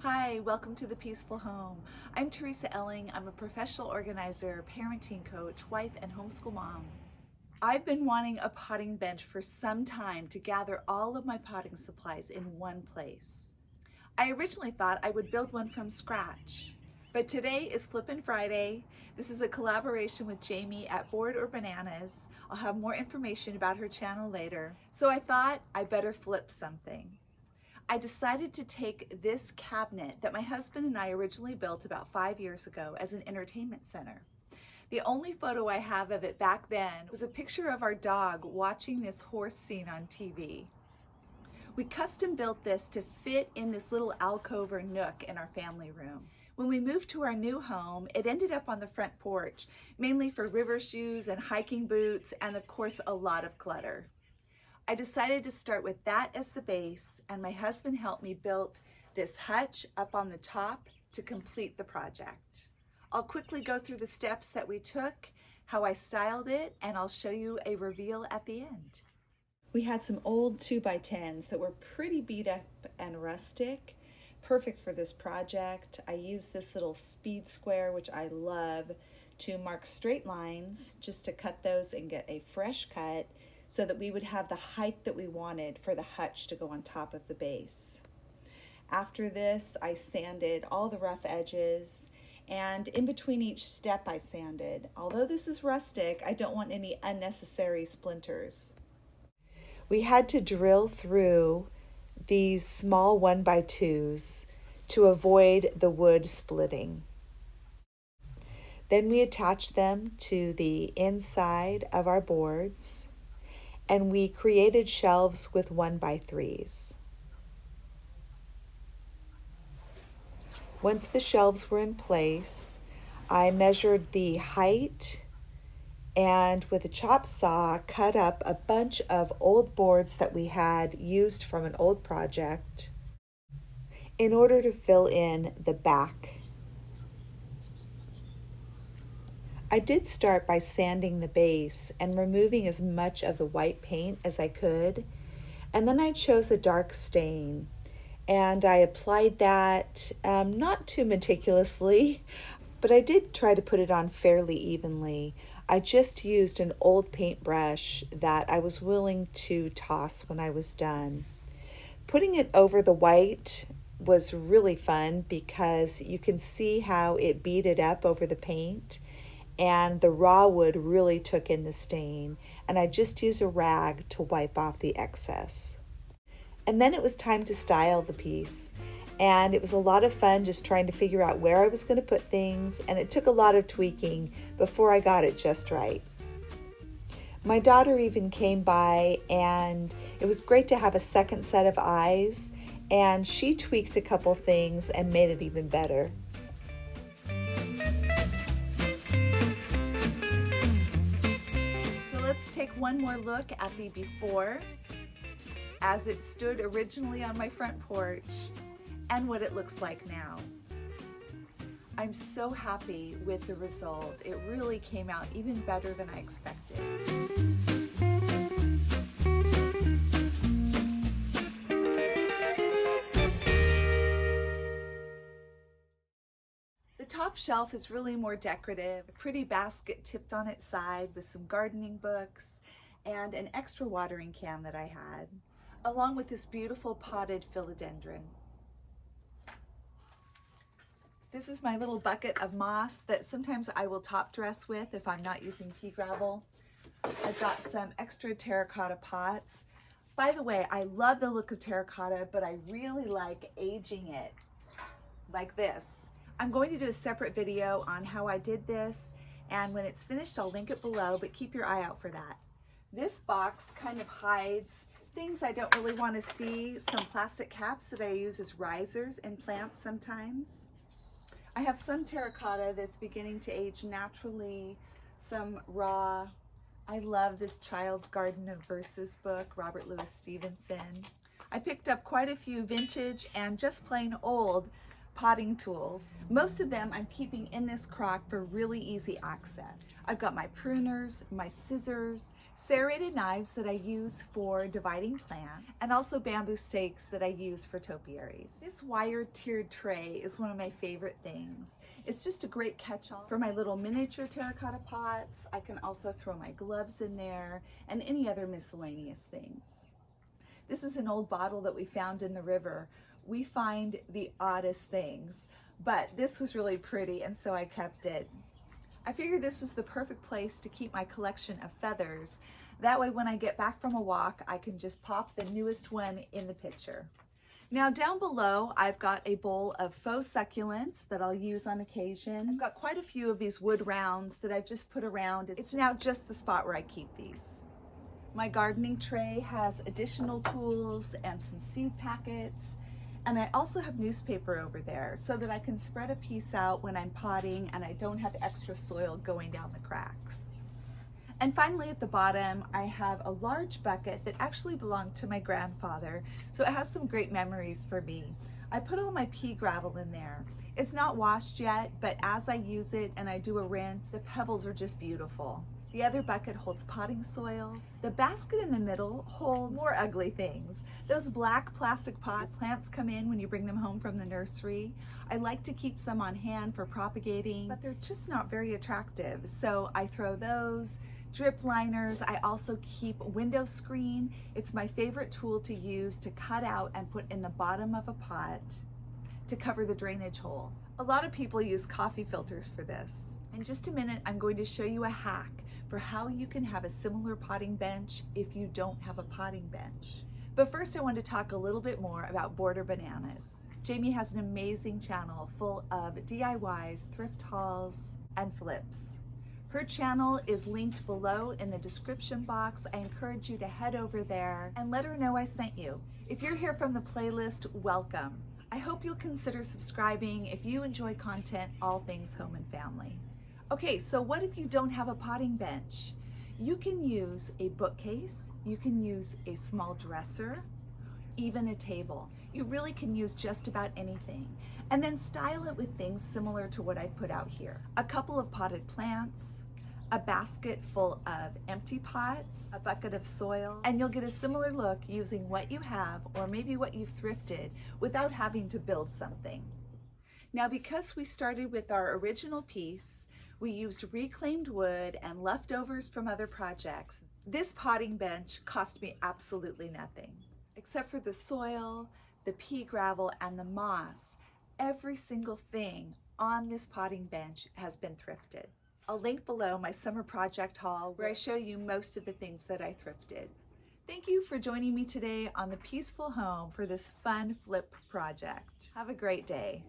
Hi, welcome to The Peaceful Home. I'm Teresaelling. I'm a professional organizer, parenting coach, wife, and homeschool mom. I've been wanting a potting bench for some time to gather all of my potting supplies in one place. I originally thought I would build one from scratch, but today is Flippin' Friday. This is a collaboration with Jamie at Board or Bananas. I'll have more information about her channel later. So I thought I better flip something. I decided to take this cabinet that my husband and I originally built about 5 years ago as an entertainment center. The only photo I have of it back then was a picture of our dog watching this horse scene on TV. We custom built this to fit in this little alcove or nook in our family room. When we moved to our new home, it ended up on the front porch, mainly for river shoes and hiking boots, and of course a lot of clutter. I decided to start with that as the base, and my husband helped me build this hutch up on the top to complete the project. I'll quickly go through the steps that we took, how I styled it, and I'll show you a reveal at the end. We had some old 2x10s that were pretty beat up and rustic, perfect for this project. I used this little speed square, which I love, to mark straight lines, just to cut those and get a fresh cut, so that we would have the height that we wanted for the hutch to go on top of the base. After this, I sanded all the rough edges, and in between each step I sanded. Although this is rustic, I don't want any unnecessary splinters. We had to drill through these small 1x2s to avoid the wood splitting. Then we attached them to the inside of our boards, and we created shelves with 1x3s. Once the shelves were in place, I measured the height and with a chop saw cut up a bunch of old boards that we had used from an old project in order to fill in the back. I did start by sanding the base and removing as much of the white paint as I could, and then I chose a dark stain and I applied that not too meticulously, but I did try to put it on fairly evenly. I just used an old paintbrush that I was willing to toss when I was done. Putting it over the white was really fun because you can see how it beaded up over the paint, and the raw wood really took in the stain, and I just used a rag to wipe off the excess. And then it was time to style the piece, and it was a lot of fun just trying to figure out where I was going to put things, and it took a lot of tweaking before I got it just right. My daughter even came by, and it was great to have a second set of eyes, and she tweaked a couple things and made it even better. Let's take one more look at the before, as it stood originally on my front porch, and what it looks like now. I'm so happy with the result. It really came out even better than I expected. The top shelf is really more decorative, a pretty basket tipped on its side with some gardening books and an extra watering can that I had, along with this beautiful potted philodendron. This is my little bucket of moss that sometimes I will top dress with if I'm not using pea gravel. I've got some extra terracotta pots. By the way, I love the look of terracotta, but I really like aging it like this. I'm going to do a separate video on how I did this, and when it's finished I'll link it below, but keep your eye out for that. This box kind of hides things I don't really want to see, some plastic caps that I use as risers in plants sometimes. I have some terracotta that's beginning to age naturally, some raw. I love this Child's Garden of Verses book, Robert Louis Stevenson. I picked up quite a few vintage and just plain old potting tools. Most of them I'm keeping in this crock for really easy access. I've got my pruners, my scissors, serrated knives that I use for dividing plants, and also bamboo stakes that I use for topiaries. This wire tiered tray is one of my favorite things. It's just a great catch-all for my little miniature terracotta pots. I can also throw my gloves in there and any other miscellaneous things. This is an old bottle that we found in the river. We find the oddest things, but this was really pretty, and so I kept it. I figured this was the perfect place to keep my collection of feathers. That way when I get back from a walk, I can just pop the newest one in the pitcher. Now down below, I've got a bowl of faux succulents that I'll use on occasion. I've got quite a few of these wood rounds that I've just put around. It's now just the spot where I keep these. My gardening tray has additional tools and some seed packets. And I also have newspaper over there so that I can spread a piece out when I'm potting and I don't have extra soil going down the cracks. And finally at the bottom, I have a large bucket that actually belonged to my grandfather, so it has some great memories for me. I put all my pea gravel in there. It's not washed yet, but as I use it and I do a rinse, the pebbles are just beautiful. The other bucket holds potting soil. The basket in the middle holds more ugly things. Those black plastic pots plants come in when you bring them home from the nursery. I like to keep some on hand for propagating, but they're just not very attractive. So I throw those, drip liners. I also keep window screen. It's my favorite tool to use to cut out and put in the bottom of a pot to cover the drainage hole. A lot of people use coffee filters for this. In just a minute, I'm going to show you a hack for how you can have a similar potting bench if you don't have a potting bench. But first I want to talk a little bit more about border bananas. Jamie has an amazing channel full of DIYs, thrift hauls, and flips. Her channel is linked below in the description box. I encourage you to head over there and let her know I sent you. If you're here from the playlist, welcome. I hope you'll consider subscribing if you enjoy content all things home and family. Okay, so what if you don't have a potting bench? You can use a bookcase, you can use a small dresser, even a table. You really can use just about anything. And then style it with things similar to what I put out here. A couple of potted plants, a basket full of empty pots, a bucket of soil, and you'll get a similar look using what you have or maybe what you've thrifted without having to build something. Now, because we started with our original piece, we used reclaimed wood and leftovers from other projects. This potting bench cost me absolutely nothing. Except for the soil, the pea gravel, and the moss, every single thing on this potting bench has been thrifted. I'll link below my summer project haul where I show you most of the things that I thrifted. Thank you for joining me today on the Peaceful Home for this fun flip project. Have a great day.